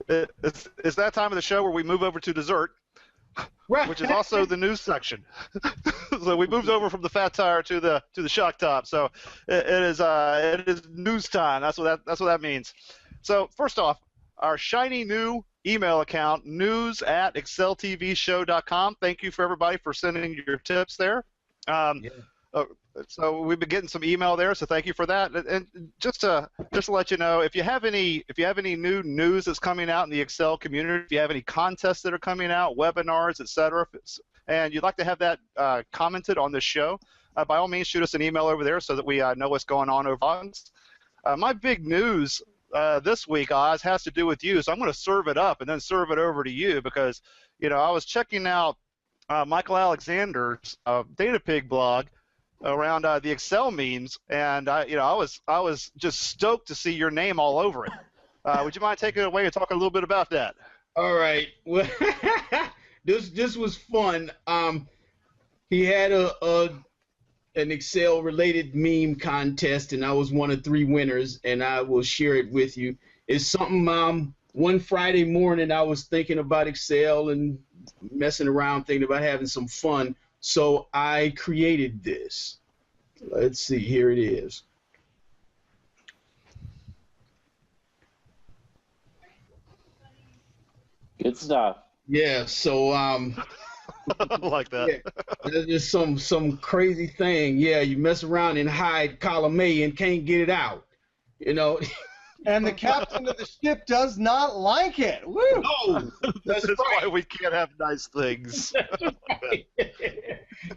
It's that time of the show where we move over to dessert, Right. which is also the news section. So we moved over from the fat tire to the shock top. So it is news time. That's what that means. So first off, our shiny new email account, news@excelTVShow.com. Thank you for everybody for sending your tips there. So we've been getting some email there, so thank you for that. And just to let you know, if you have any new news that's coming out in the Excel community, if you have any contests that are coming out, webinars, etc., and you'd like to have that commented on the show, by all means, shoot us an email over there so that we know what's going on over on. My big news this week, Oz, has to do with you, so I'm going to serve it up and then serve it over to you because, I was checking out Michael Alexander's DataPig blog around the Excel memes, and I was just stoked to see your name all over it. Would you mind taking it away and talking a little bit about that? All right. Well, this was fun. He had an Excel-related meme contest, and I was one of 3 winners, and I will share it with you. It's something. One Friday morning, I was thinking about Excel and messing around, thinking about having some fun. So I created this. Let's see, here it is. Good stuff. Yeah, so I like that. Yeah, there's just some crazy thing. Yeah, you mess around and hide column A and can't get it out. And the captain of the ship does not like it. Woo! No, that's why we can't have nice things.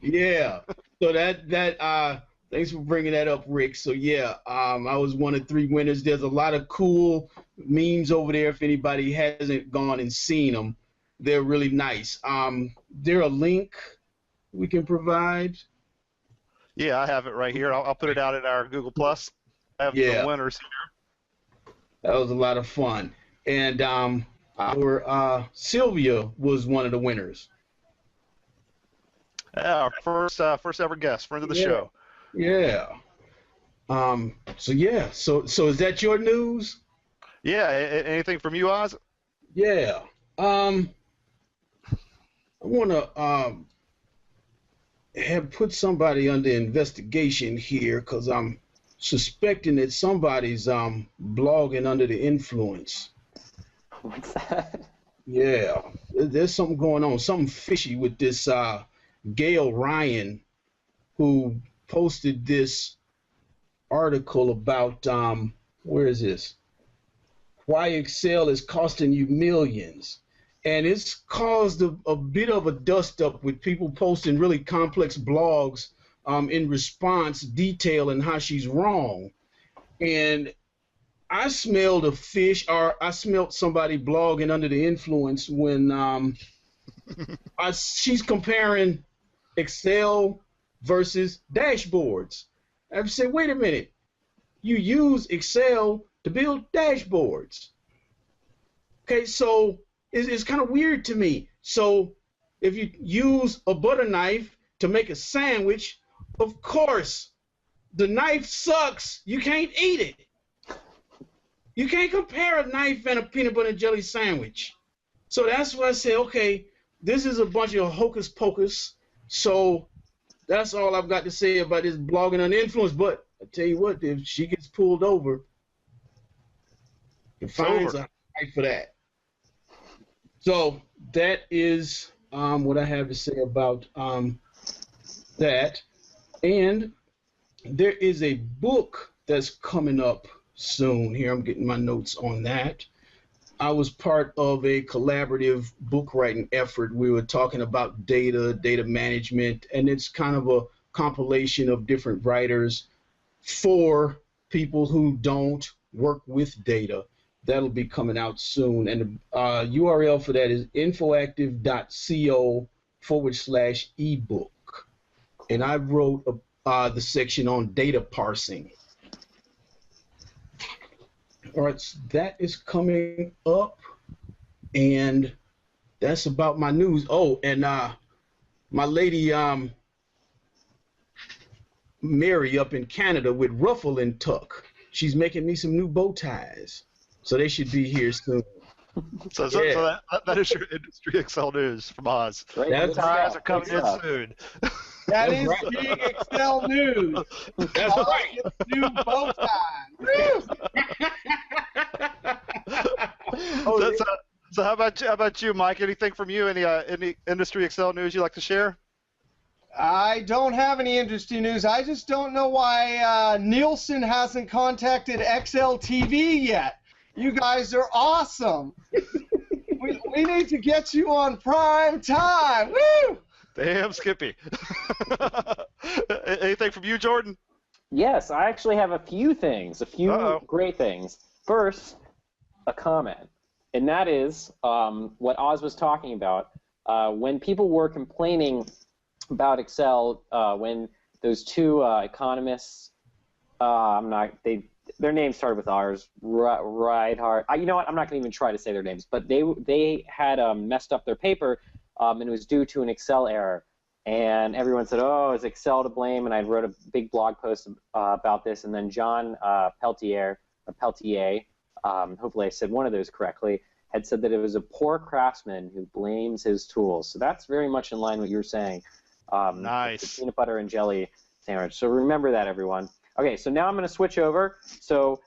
Yeah. So that thanks for bringing that up, Rick. So yeah, I was one of 3 winners. There's a lot of cool memes over there. If anybody hasn't gone and seen them, they're really nice. There a link we can provide? Yeah, I have it right here. I'll put it out in our Google Plus. I have the winners here. That was a lot of fun. And our Sylvia was one of the winners. Yeah, our first ever guest, friend of the show. Yeah. So is that your news? Yeah. Anything from you, Oz? Yeah. I want to have put somebody under investigation here because I'm suspecting that somebody's blogging under the influence. What's that? Yeah, there's something going on, something fishy with this Gail Ryan, who posted this article about where is this? Why Excel is costing you millions. And it's caused a bit of a dust-up with people posting really complex blogs in response, detailing how she's wrong. And I smelled a fish, or I smelled somebody blogging under the influence when she's comparing Excel versus dashboards. I said, wait a minute, you use Excel to build dashboards. Okay, so it's kind of weird to me. So if you use a butter knife to make a sandwich, of course, the knife sucks. You can't eat it. You can't compare a knife and a peanut butter and jelly sandwich. So that's why I say, okay, this is a bunch of hocus pocus. So that's all I've got to say about this blogging under influence. But I tell you what, if she gets pulled over, the fines are high for that. So that is what I have to say about that. And there is a book that's coming up soon. Here, I'm getting my notes on that. I was part of a collaborative book writing effort. We were talking about data management, and it's kind of a compilation of different writers for people who don't work with data. That'll be coming out soon. And the URL for that is infoactive.co/ebook. And I wrote the section on data parsing. All right, so that is coming up, and that's about my news. Oh, and my lady Mary up in Canada with Ruffle and Tuck, she's making me some new bow ties, so they should be here soon. So that is your industry Excel news from Oz. Great. That's Good Guys stuff. are coming Good in stuff. soon. That That's is right. big Excel news. That's right. New bow tie. Woo! So how about you, Mike? Anything from you? Any industry Excel news you'd like to share? I don't have any industry news. I just don't know why Nielsen hasn't contacted ExcelTV yet. You guys are awesome. we need to get you on prime time. Woo! Damn, Skippy. Anything from you, Jordan? Yes, I actually have a few things, a few Uh-oh. great things. First, a comment, and that is what Oz was talking about. When people were complaining about Excel, when those two economists, their names started with R's, Reinhardt. You know what? I'm not going to even try to say their names, but they had messed up their paper, and it was due to an Excel error. And everyone said, "Oh, is Excel to blame?" And I wrote a big blog post about this. And then John Peltier, hopefully I said one of those correctly, had said that it was a poor craftsman who blames his tools. So that's very much in line with what you were saying. Nice. The peanut butter and jelly sandwich. So remember that, everyone. Okay, so now I'm going to switch over. So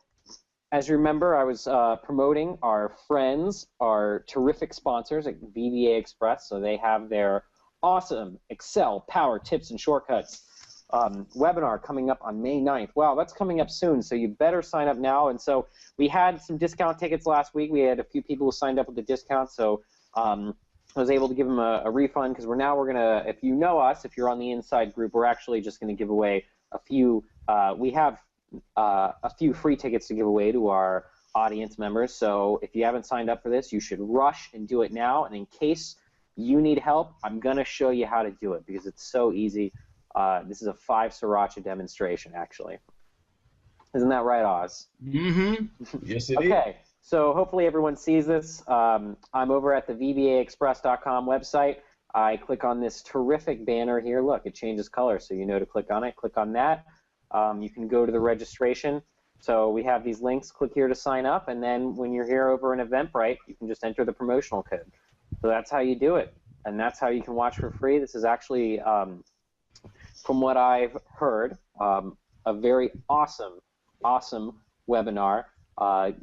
as you remember, I was promoting our friends, our terrific sponsors at VBA Express. So they have their awesome Excel power tips and shortcuts webinar coming up on May 9th. Wow, that's coming up soon, so you better sign up now. And so we had some discount tickets last week. We had a few people who signed up with the discount, so I was able to give them a refund because we're going to, if you know us, if you're on the inside group, we're actually just going to give away a few, we have a few free tickets to give away to our audience members. So if you haven't signed up for this, you should rush and do it now. And in case you need help, I'm going to show you how to do it because it's so easy. This is a 5 sriracha demonstration, actually. Isn't that right, Oz? Mm-hmm. Yes, it is. Okay, so hopefully everyone sees this. I'm over at the VBAexpress.com website. I click on this terrific banner here. Look, it changes color, so you know to click on it. Click on that. You can go to the registration. So we have these links. Click here to sign up, and then when you're here over in Eventbrite, you can just enter the promotional code. So that's how you do it, and that's how you can watch for free. This is actually, from what I've heard, a very awesome webinar.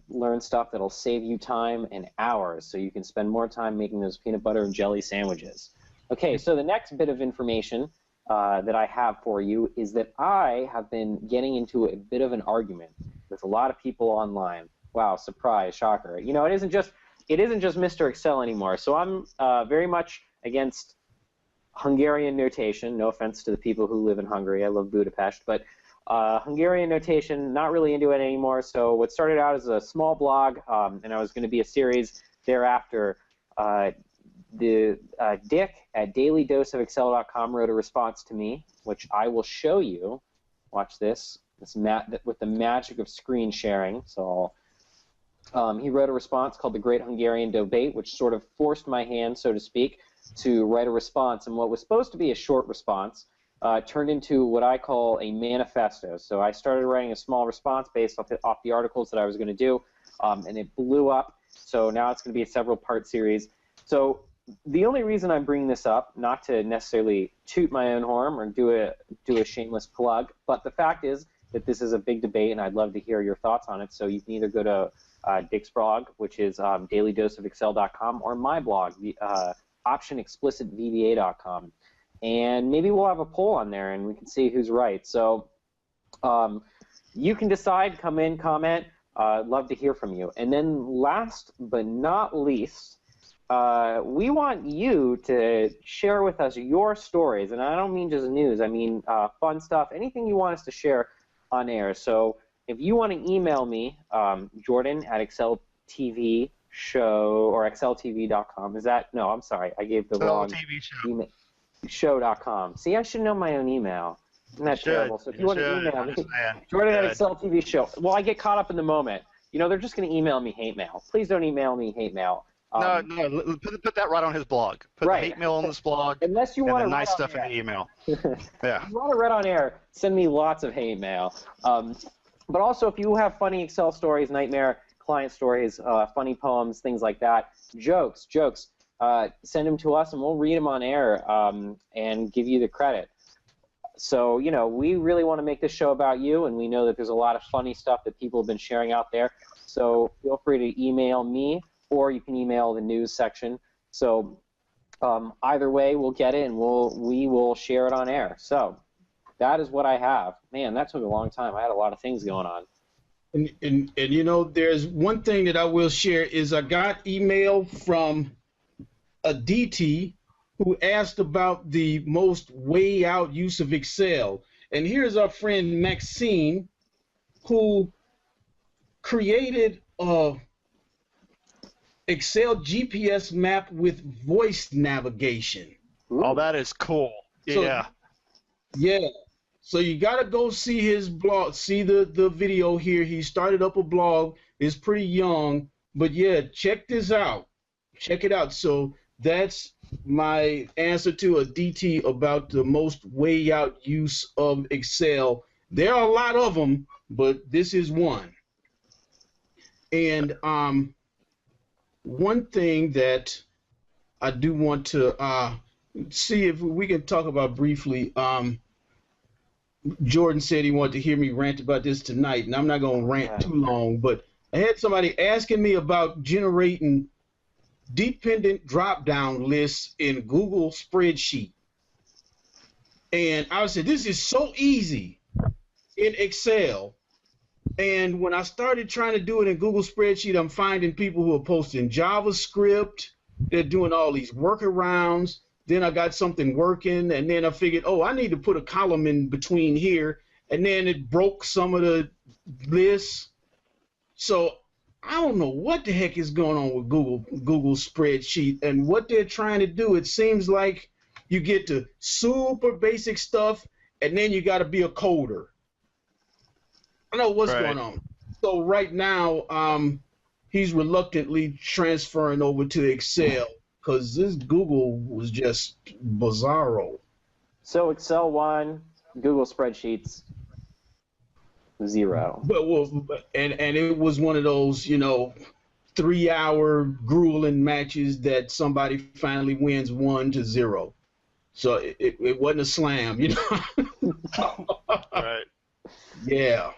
Learn stuff that'll save you time and hours, so you can spend more time making those peanut butter and jelly sandwiches. Okay, so the next bit of information that I have for you is that I have been getting into a bit of an argument with a lot of people online. Wow, surprise, shocker. You know, it isn't just Mr. Excel anymore. So I'm very much against Hungarian notation. No offense to the people who live in Hungary. I love Budapest. But Hungarian notation, not really into it anymore. So what started out as a small blog, and I was going to be a series thereafter, Dick at dailydoseofexcel.com wrote a response to me, which I will show you. Watch this. With the magic of screen sharing. So he wrote a response called The Great Hungarian Debate, which sort of forced my hand, so to speak, to write a response. And what was supposed to be a short response turned into what I call a manifesto. So I started writing a small response based off the articles that I was going to do, and it blew up. So now it's going to be a several-part series. So the only reason I'm bringing this up, not to necessarily toot my own horn or do a shameless plug, but the fact is that this is a big debate, and I'd love to hear your thoughts on it. So you can either go to Dick's blog, which is dailydoseofexcel.com, or my blog, optionexplicitVBA.com. And maybe we'll have a poll on there, and we can see who's right. So you can decide, come in, comment. I'd love to hear from you. And then last but not least, we want you to share with us your stories. And I don't mean just news. I mean fun stuff, anything you want us to share on air. So if you want to email me, Jordan at ExcelTVShow or ExcelTV.com. Is that? No, I'm sorry. I gave the wrong email. Show.com. See, I should know my own email. Isn't that terrible? So if you want to email me, Jordan at ExcelTVShow. Well, I get caught up in the moment. You know, they're just going to email me hate mail. Please don't email me hate mail. No, put that right on his blog. Put the hate mail on this blog. Unless you want the nice stuff in the email. Yeah. If you want to read on air, send me lots of hate mail. But also, if you have funny Excel stories, Nightmare, client stories, funny poems, things like that, jokes. Send them to us, and we'll read them on air and give you the credit. So, you know, we really want to make this show about you, and we know that there's a lot of funny stuff that people have been sharing out there. So feel free to email me, or you can email the news section. So either way, we'll get it, and we will share it on air. So that is what I have. Man, that took a long time. I had a lot of things going on. And you know, there's one thing that I will share is I got email from a DT who asked about the most way out use of Excel. And here's our friend Maxine, who created a Excel GPS map with voice navigation. Oh, that is cool. Yeah. Yeah. So you got to go see his blog, see the video here. He started up a blog. It's pretty young, but yeah, check this out. Check it out. So that's my answer to a DT about the most way out use of Excel. There are a lot of them, but this is one. And one thing that I do want to see if we can talk about briefly. Jordan said he wanted to hear me rant about this tonight, and I'm not going to rant too long, but I had somebody asking me about generating dependent drop-down lists in Google Spreadsheet. And I said, this is so easy in Excel. And when I started trying to do it in Google Spreadsheet, I'm finding people who are posting JavaScript. They're doing all these workarounds. Then I got something working, and then I figured, oh, I need to put a column in between here. And then it broke some of the lists. So I don't know what the heck is going on with Google Spreadsheet and what they're trying to do. It seems like you get to super basic stuff, and then you got to be a coder. I don't know what's going on. So right now, he's reluctantly transferring over to Excel because this Google was just bizarro. So Excel 1, Google Spreadsheets 0. And it was one of those, 3-hour grueling matches that somebody finally wins 1-0. So it wasn't a slam, Right. Yeah.